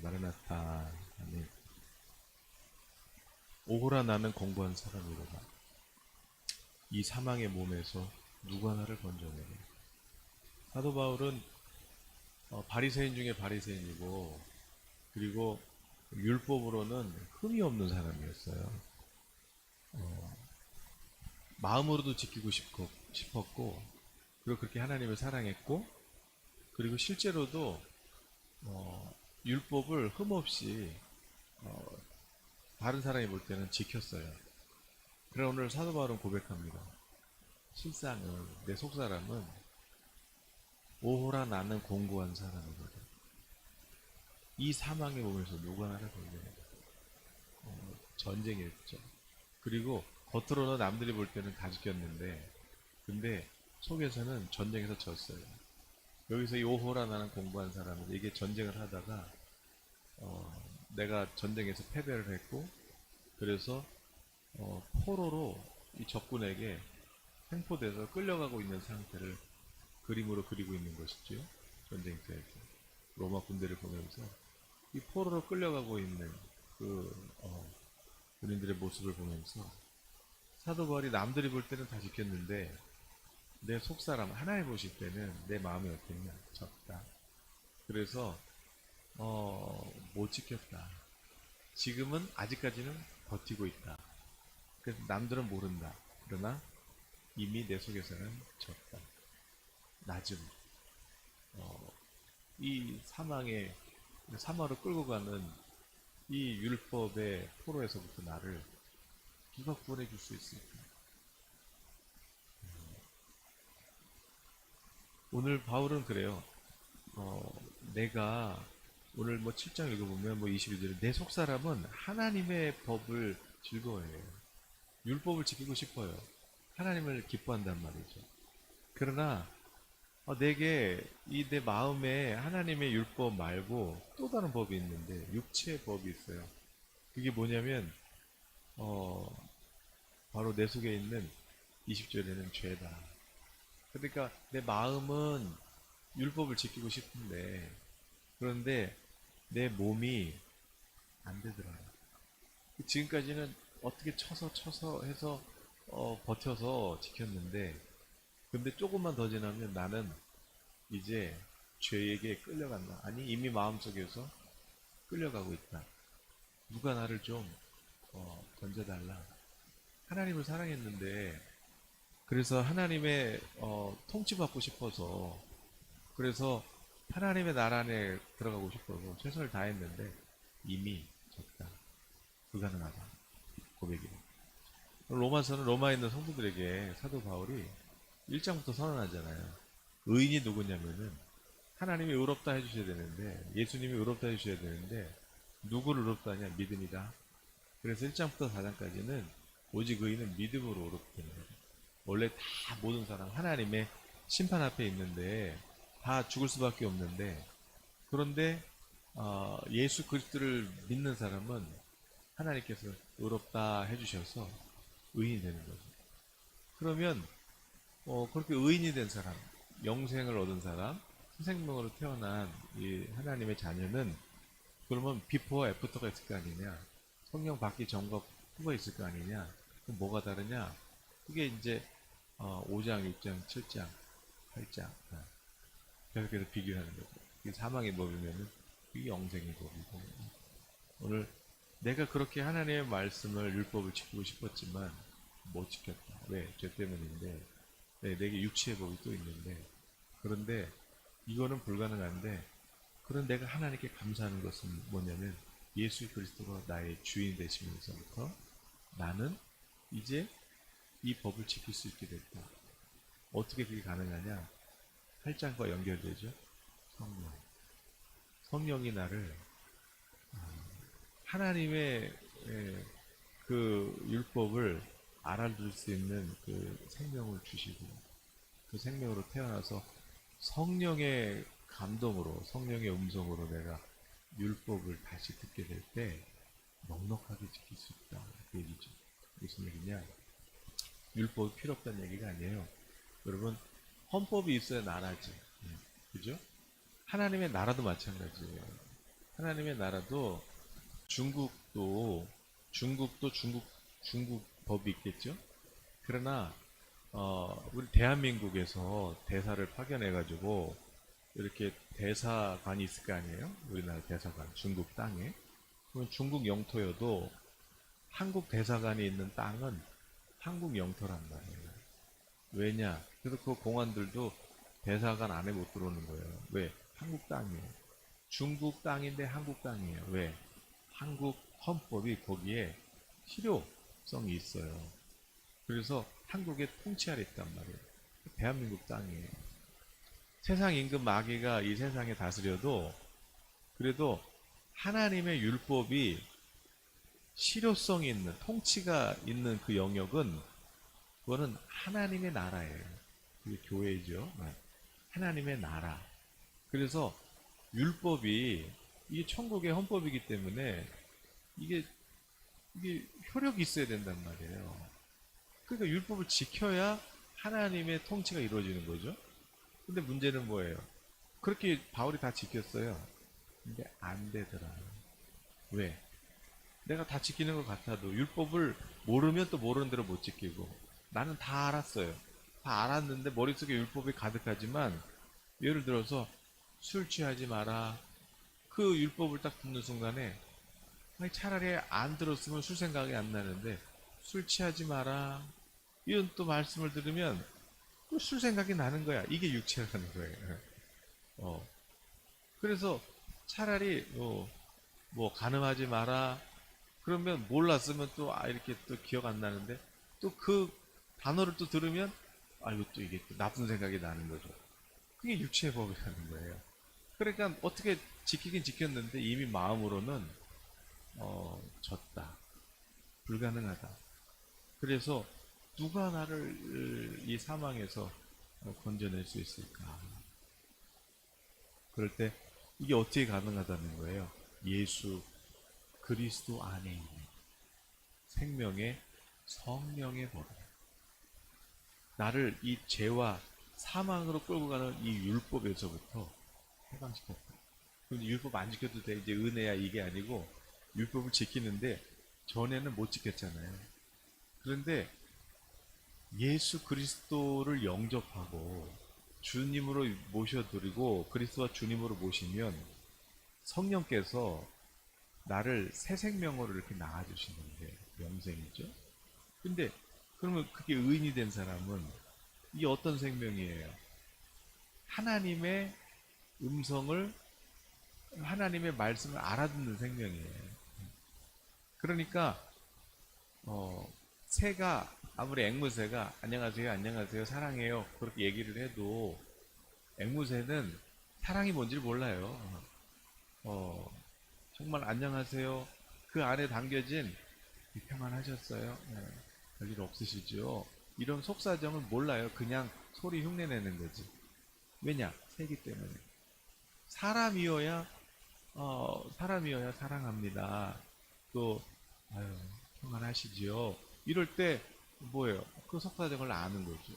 마르나타. 아니, 오호라 나는 공부한 사람이로다. 이 사망의 몸에서 누가 나를 건져내리. 사도 바울은 바리새인 중에 바리새인이고, 그리고 율법으로는 흠이 없는 사람이었어요. 마음으로도 지키고 싶었고, 그리고 그렇게 하나님을 사랑했고, 그리고 실제로도 율법을 흠없이 다른 사람이 볼 때는 지켰어요. 그러나 오늘 사도 바울은 고백합니다. 실상은 내 속사람은 오호라 나는 공고한 사람이거든. 이 사망의 몸에서 누가 나를 건져내? 전쟁이었죠. 그리고 겉으로는 남들이 볼 때는 다 지켰는데, 근데 속에서는 전쟁에서 졌어요. 여기서 이 오호라 나는 공부한 사람은 이게 전쟁을 하다가 내가 전쟁에서 패배를 했고, 그래서 포로로 이 적군에게 횡포돼서 끌려가고 있는 상태를 그림으로 그리고 있는 것이죠. 전쟁터에서 로마 군대를 보면서 이 포로로 끌려가고 있는 그 군인들의 모습을 보면서 사도 바울이 남들이 볼 때는 다 지켰는데 내 속사람 하나님 보실 때는 내 마음이 어땠냐? 적다. 그래서 못 지켰다. 지금은 아직까지는 버티고 있다. 그래서 남들은 모른다. 그러나 이미 내 속에서는 졌다. 낮음. 이 사마로 끌고 가는 이 율법의 포로에서부터 나를 누가 구원해 줄 수 있을까? 오늘 바울은 그래요. 내가 오늘 뭐 7장 읽어보면 뭐 22절에 내 속사람은 하나님의 법을 즐거워해요. 율법을 지키고 싶어요. 하나님을 기뻐한단 말이죠. 그러나 내게 이 내 마음에 하나님의 율법 말고 또 다른 법이 있는데 육체의 법이 있어요. 그게 뭐냐면 어, 바로 내 속에 있는 20절에는 죄다. 그러니까 내 마음은 율법을 지키고 싶은데 그런데 내 몸이 안 되더라고요. 지금까지는 어떻게 쳐서 해서 버텨서 지켰는데 근데 조금만 더 지나면 나는 이제 죄에게 끌려간다. 아니 이미 마음속에서 끌려가고 있다. 누가 나를 좀 건져달라. 하나님을 사랑했는데 그래서 하나님의 통치받고 싶어서 그래서 하나님의 나라 안에 들어가고 싶어서 최선을 다했는데 이미 졌다. 불가능하다. 고백이. 로마서는 로마에 있는 성도들에게 사도 바울이 1장부터 선언하잖아요. 의인이 누구냐면은 하나님이 의롭다 해주셔야 되는데 예수님이 의롭다 해주셔야 되는데 누구를 의롭다 하냐? 믿음이다. 그래서 1장부터 4장까지는 오직 의인은 믿음으로 의롭게 되는 거예요. 원래 다 모든 사람 하나님의 심판 앞에 있는데 다 죽을 수밖에 없는데 그런데 예수 그리스도를 믿는 사람은 하나님께서 의롭다 해주셔서 의인이 되는 거죠. 그러면 그렇게 의인이 된 사람, 영생을 얻은 사람, 새 생명으로 태어난 이 하나님의 자녀는 그러면 비포와 애프터가 있을 거 아니냐? 성령 받기 전과 후가 있을 거 아니냐? 그럼 뭐가 다르냐? 그게 이제 5장, 6장, 7장, 8장 계속해서 비교하는 거죠. 이게 사망의 법이면은 이게 영생의 법이고 오늘 내가 그렇게 하나님의 말씀을 율법을 지키고 싶었지만 못 지켰다. 왜? 죄 때문인데 네, 내게 육체의 법이 또 있는데 그런데 이거는 불가능한데 그런 내가 하나님께 감사하는 것은 뭐냐면 예수 그리스도가 나의 주인 되시면서부터 나는 이제 이 법을 지킬 수 있게 됐다. 어떻게 그게 가능하냐? 8장과 연결되죠. 성령. 성령이 나를 하나님의 그 율법을 알아들 수 있는 그 생명을 주시고 그 생명으로 태어나서 성령의 감동으로 성령의 음성으로 내가 율법을 다시 듣게 될 때 넉넉하게 지킬 수 있다. 그 얘기죠. 무슨 얘기냐? 율법이 필요 없다는 얘기가 아니에요. 여러분 헌법이 있어야 나라지. 그죠? 하나님의 나라도 마찬가지예요. 하나님의 나라도 중국도 중국 법이 있겠죠. 그러나 우리 대한민국에서 대사를 파견해가지고 이렇게 대사관이 있을 거 아니에요? 우리나라 대사관, 중국 땅에. 그럼 중국 영토여도 한국 대사관이 있는 땅은 한국 영토란 말이에요. 왜냐? 그래서 그 공안들도 대사관 안에 못 들어오는 거예요. 왜? 한국 땅이에요. 중국 땅인데 한국 땅이에요. 왜? 한국 헌법이 거기에 실효성이 있어요. 그래서 한국의 통치 아래 있단 말이에요. 대한민국 땅이에요. 세상 임금 마귀가 이 세상에 다스려도 그래도 하나님의 율법이 실효성이 있는 통치가 있는 그 영역은 그거는 하나님의 나라예요. 그게 교회죠. 하나님의 나라. 그래서 율법이 이게 천국의 헌법이기 때문에 이게 효력이 있어야 된단 말이에요. 그러니까 율법을 지켜야 하나님의 통치가 이루어지는 거죠. 근데 문제는 뭐예요? 그렇게 바울이 다 지켰어요. 근데 안 되더라. 왜? 내가 다 지키는 것 같아도 율법을 모르면 또 모르는 대로 못 지키고 나는 다 알았어요. 다 알았는데 머릿속에 율법이 가득하지만 예를 들어서 술 취하지 마라. 그 율법을 딱 듣는 순간에 아니, 차라리 안 들었으면 술 생각이 안 나는데 술 취하지 마라. 이런 또 말씀을 들으면 또 술 생각이 나는 거야. 이게 육체라는 거예요. 그래서 차라리 뭐 간음하지 마라. 그러면 몰랐으면 또 이렇게 또 기억 안 나는데 또 그 단어를 또 들으면 이거 또 이게 또 나쁜 생각이 나는 거죠. 그게 육체의 법이라는 거예요. 그러니까 어떻게 지키긴 지켰는데 이미 마음으로는 졌다. 불가능하다. 그래서 누가 나를 이 사망에서 건져낼 수 있을까? 그럴 때 이게 어떻게 가능하다는 거예요? 예수 그리스도 안에 있는 생명의 성령의 법이 나를 이 죄와 사망으로 끌고 가는 이 율법에서부터 해방시켰다. 그럼 율법 안 지켜도 돼. 이제 은혜야 이게 아니고 율법을 지키는데 전에는 못 지켰잖아요. 그런데 예수 그리스도를 영접하고 주님으로 모셔드리고 그리스도와 주님으로 모시면 성령께서 나를 새 생명으로 이렇게 낳아주시는데 영생이죠. 근데 그러면 그게 의인이 된 사람은 이게 어떤 생명이에요? 하나님의 음성을 하나님의 말씀을 알아듣는 생명이에요. 그러니까 새가 아무리 앵무새가 안녕하세요 안녕하세요 사랑해요 그렇게 얘기를 해도 앵무새는 사랑이 뭔지를 몰라요. 정말 안녕하세요 그 안에 담겨진 평안하셨어요? 네, 별일 없으시죠? 이런 속사정을 몰라요. 그냥 소리 흉내내는 거지. 왜냐? 새기 때문에. 사람이어야 사람이어야 사랑합니다. 또 아유 평안하시지요. 이럴 때 뭐예요? 그 속사정을 아는 거죠.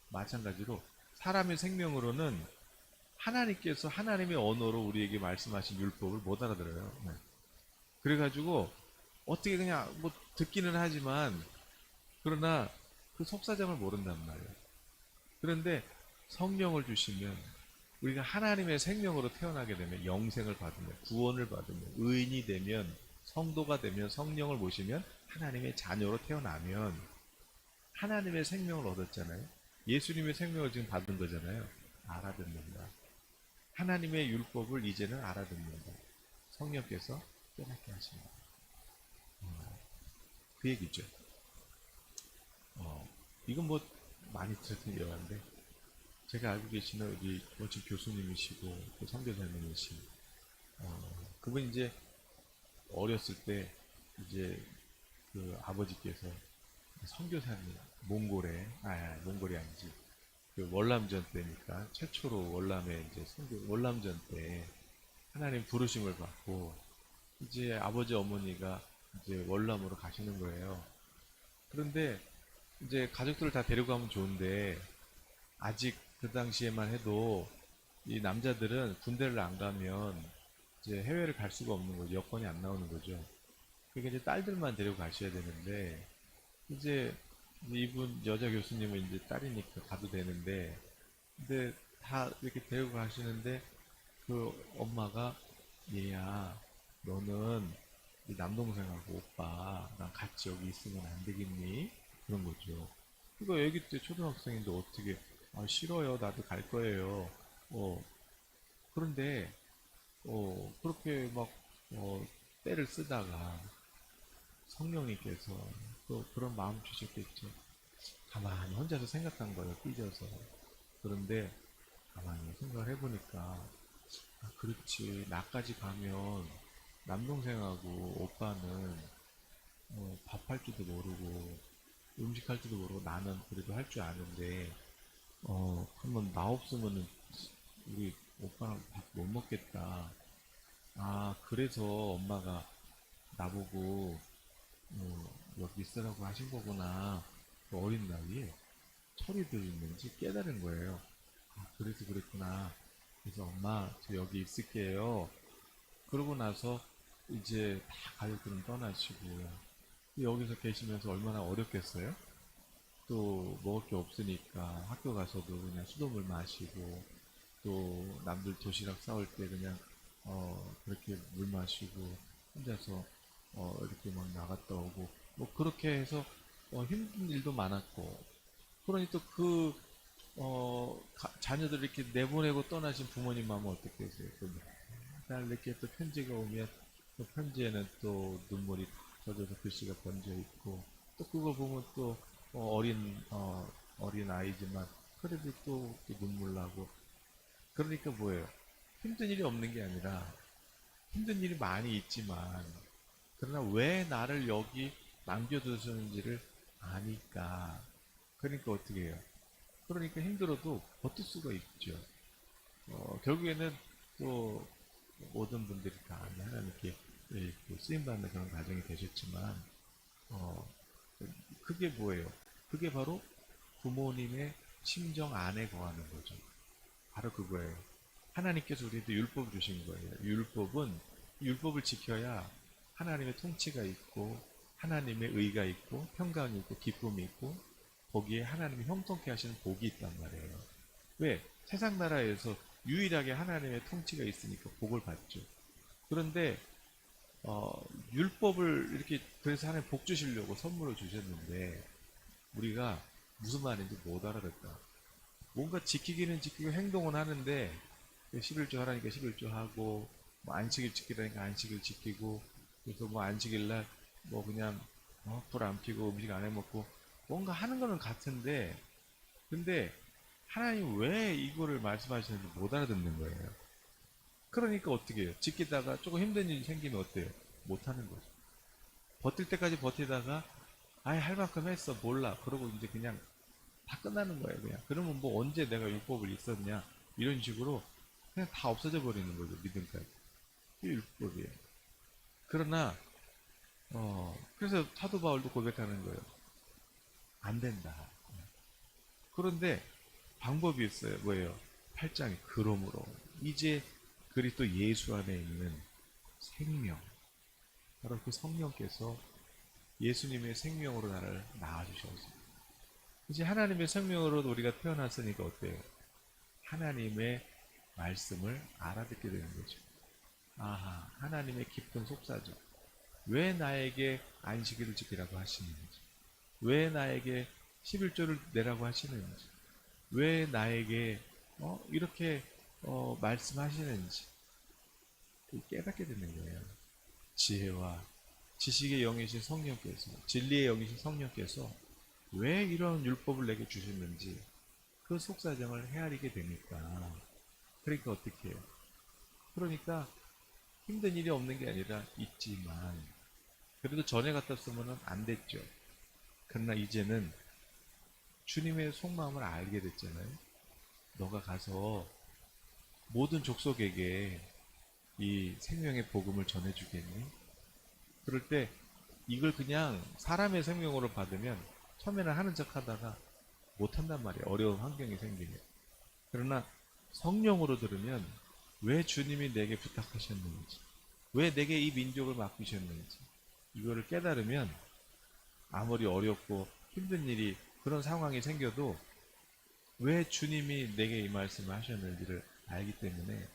마찬가지로 사람의 생명으로는 하나님께서 하나님의 언어로 우리에게 말씀하신 율법을 못 알아들어요. 네. 그래가지고 어떻게 그냥 뭐 듣기는 하지만 그러나 그 속사정을 모른단 말이에요. 그런데 성령을 주시면 우리가 하나님의 생명으로 태어나게 되면 영생을 받으면 구원을 받으면 의인이 되면 성도가 되면 성령을 모시면 하나님의 자녀로 태어나면 하나님의 생명을 얻었잖아요. 예수님의 생명을 지금 받은 거잖아요. 알아듣는다. 하나님의 율법을 이제는 알아듣는다. 성령께서 깨닫게 하십니다. 그 얘기죠. 이건 뭐 많이 들었던 예화인데 제가 알고 계시는 우리 멋진 교수님이시고 또 선교사님이신 그분 이제 어렸을 때 이제 그 아버지께서 선교사님 몽골이 아니지 그 월남전 때니까 최초로 월남에 이제 월남전 때 하나님 부르심을 받고 이제 아버지 어머니가 이제 월남으로 가시는 거예요. 그런데 이제 가족들을 다 데리고 가면 좋은데 아직 그 당시에만 해도 이 남자들은 군대를 안 가면 이제 해외를 갈 수가 없는 거죠. 여건이 안 나오는 거죠. 그러니까 이제 딸들만 데리고 가셔야 되는데 이제 이분 여자 교수님은 이제 딸이니까 가도 되는데 근데 다 이렇게 데리고 가시는데 그 엄마가 얘야 너는 이 남동생하고 오빠랑 같이 여기 있으면 안 되겠니? 그런 거죠. 그러니까 애기 때 초등학생인데 어떻게 아 싫어요 나도 갈 거예요. 어 그런데 그렇게 막 때를 쓰다가 성령님께서 또 그런 마음 주셨겠죠. 가만히 혼자서 생각한 거예요 삐져서. 그런데 가만히 생각을 해보니까 아, 그렇지 나까지 가면 남동생하고 오빠는 밥할 줄도 모르고 음식 할 줄도 모르고 나는 그래도 할 줄 아는데 그러면 나 없으면은 우리 오빠랑 밥 못 먹겠다. 아 그래서 엄마가 나보고 여기 있으라고 하신 거구나. 그 어린 나이에 철이 들있는지 깨달은 거예요. 아 그래서 그랬구나. 그래서 엄마 저 여기 있을게요. 그러고 나서 이제 다 가족들은 떠나시고 여기서 계시면서 얼마나 어렵겠어요? 또 먹을 게 없으니까 학교 가서도 그냥 수돗물 마시고 또 남들 도시락 싸올 때 그냥 그렇게 물 마시고 혼자서 이렇게 막 나갔다 오고 뭐 그렇게 해서 힘든 일도 많았고 그러니 또 그 자녀들 이렇게 내보내고 떠나신 부모님 마음은 어떻겠어요? 날 이렇게 또 편지가 오면 또 편지에는 또 눈물이 젖어서 글씨가 번져 있고 또 그거 보면 또 어린 아이지만 그래도 또 눈물 나고 그러니까 뭐예요? 힘든 일이 없는 게 아니라 힘든 일이 많이 있지만 그러나 왜 나를 여기 남겨두셨는지를 아니까 그러니까 어떻게 해요? 그러니까 힘들어도 버틸 수가 있죠. 결국에는 또 모든 분들이 다 하나님께 쓰임받는 그런 가정이 되셨지만 어, 그게 뭐예요? 그게 바로 부모님의 심정 안에 거하는 거죠. 바로 그거예요. 하나님께서 우리한테 율법 주신 거예요. 율법을 지켜야 하나님의 통치가 있고 하나님의 의가 있고 평강이 있고 기쁨이 있고 거기에 하나님이 형통케 하시는 복이 있단 말이에요. 왜? 세상 나라에서 유일하게 하나님의 통치가 있으니까 복을 받죠. 그런데 어, 율법을 이렇게 그래서 하나님 복 주시려고 선물을 주셨는데 우리가 무슨 말인지 못 알아듣다. 뭔가 지키기는 지키고 행동은 하는데 11조 하라니까 11조 하고 뭐 안식일 지키라니까 안식일 지키고 그래서 뭐 안식일 날 뭐 그냥 불 안 피고 음식 안 해 먹고 뭔가 하는 거는 같은데 근데 하나님 왜 이거를 말씀하시는지 못 알아듣는 거예요. 그러니까 어떻게 해요? 지키다가 조금 힘든 일이 생기면 어때요? 못 하는 거죠. 버틸 때까지 버티다가 아예 할 만큼 했어 몰라 그러고 이제 그냥 다 끝나는 거예요 그냥 그러면 뭐 언제 내가 율법을 있었냐 이런 식으로 그냥 다 없어져 버리는 거죠 믿음까지 이게 율법이에요. 그러나 그래서 사도 바울도 고백하는 거예요. 안 된다. 그런데 방법이 있어요. 뭐예요? 8장에 그러므로 이제 그리스도 예수 안에 있는 생명 바로 그 성령께서 예수님의 생명으로 나를 낳아주셔서 이제 하나님의 생명으로 우리가 태어났으니까 어때요? 하나님의 말씀을 알아듣게 되는 거죠. 아하, 하나님의 깊은 속사정. 왜 나에게 안식일을 지키라고 하시는지, 왜 나에게 11조를 내라고 하시는지, 왜 나에게 이렇게 말씀하시는지 깨닫게 되는 거예요. 지혜와 지식의 영이신 성령께서, 진리의 영이신 성령께서 왜 이런 율법을 내게 주셨는지 그 속사정을 헤아리게 되니까 그러니까 어떻게 해요? 그러니까 힘든 일이 없는 게 아니라 있지만 그래도 전에 같았으면 안 됐죠. 그러나 이제는 주님의 속마음을 알게 됐잖아요. 너가 가서 모든 족속에게 이 생명의 복음을 전해주겠니? 그럴 때 이걸 그냥 사람의 생명으로 받으면 처음에는 하는 척 하다가 못한단 말이에요. 어려운 환경이 생기면. 그러나 성령으로 들으면 왜 주님이 내게 부탁하셨는지, 왜 내게 이 민족을 맡기셨는지, 이거를 깨달으면 아무리 어렵고 힘든 일이 그런 상황이 생겨도 왜 주님이 내게 이 말씀을 하셨는지를 알기 때문에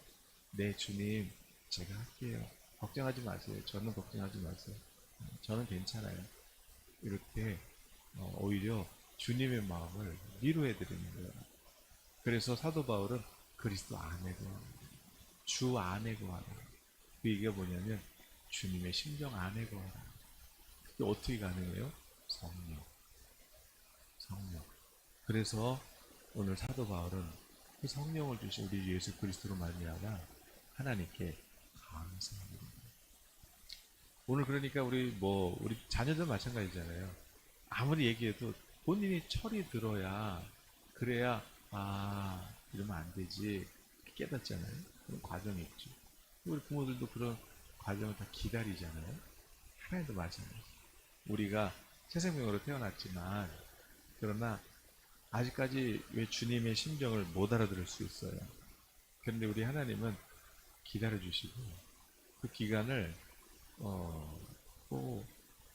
네 주님 제가 할게요. 걱정하지 마세요. 저는 걱정하지 마세요. 저는 괜찮아요. 이렇게 오히려 주님의 마음을 위로해 드리는 거예요. 그래서 사도 바울은 그리스도 안에 거하라. 주 안에 거하라. 그 얘기가 뭐냐면 주님의 심정 안에 거하라. 그게 어떻게 가능해요? 성령. 성령. 그래서 오늘 사도 바울은 그 성령을 주신 우리 예수 그리스도로 말미암아 하나님께 감사합니다. 오늘 그러니까 우리 자녀들 마찬가지잖아요. 아무리 얘기해도 본인이 철이 들어야 그래야 이러면 안 되지 깨닫잖아요. 그런 과정이 있죠. 우리 부모들도 그런 과정을 다 기다리잖아요. 하나님도 마찬가지. 우리가 새 생명으로 태어났지만 그러나 아직까지 왜 주님의 심정을 못 알아들을 수 있어요. 그런데 우리 하나님은 기다려주시고 그 기간을 뭐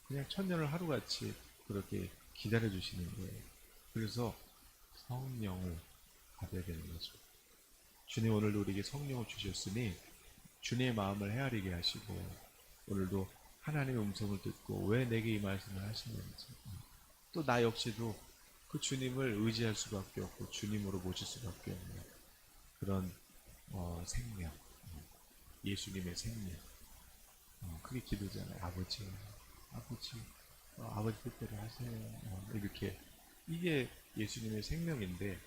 그냥 천년을 하루같이 그렇게 기다려주시는 거예요. 그래서 성령을 받아야 되는 거죠. 주님 오늘도 우리에게 성령을 주셨으니 주님의 마음을 헤아리게 하시고 오늘도 하나님의 음성을 듣고 왜 내게 이 말씀을 하시는지 또 나 역시도 그 주님을 의지할 수밖에 없고 주님으로 모실 수밖에 없는 그런 생명, 예수님의 생명. 그게 기도잖아요. 아버지, 아버지 뜻대로 하세요. 이렇게 이게 예수님의 생명인데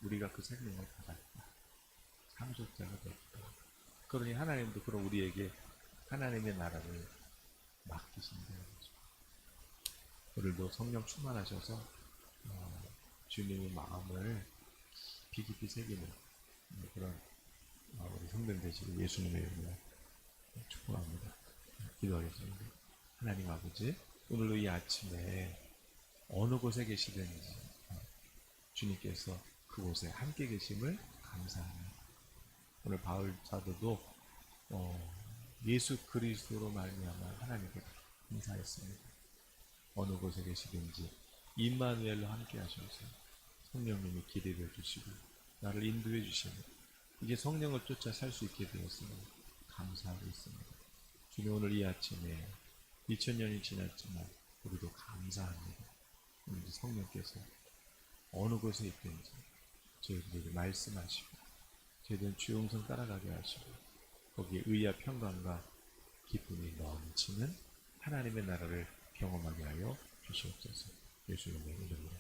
우리가 그 생명을 받았다. 상속자가 됐다. 그러니 하나님도 그럼 우리에게 하나님의 나라를 맡기신다는 거죠. 오늘도 성령 충만하셔서 주님의 마음을 깊이 새기는 그런 우리 성된 되시길 예수님의 이름으로 축복합니다. 기도하겠습니다. 하나님 아버지, 오늘도 이 아침에 어느 곳에 계시든지 주님께서 그곳에 함께 계심을 감사합니다. 오늘 바울 사도도 예수 그리스도로 말미암아 하나님께 감사했습니다. 어느 곳에 계시든지 임마누엘로 함께 하셔서 성령님이 기대해 주시고 나를 인도해 주시고 이제 성령을 쫓아 살 수 있게 되었으니 감사하고 있습니다. 주님 오늘 이 아침에 2000년이 지났지만 우리도 감사합니다. 오늘 성령께서 어느 곳에 있든지 저희들에게 말씀하시고 저희들은 주의 음성 따라가게 하시고 거기에 의와 평강과 기쁨이 넘치는 하나님의 나라를 경험하게 하여 주시옵소서. 예수님의 이름으로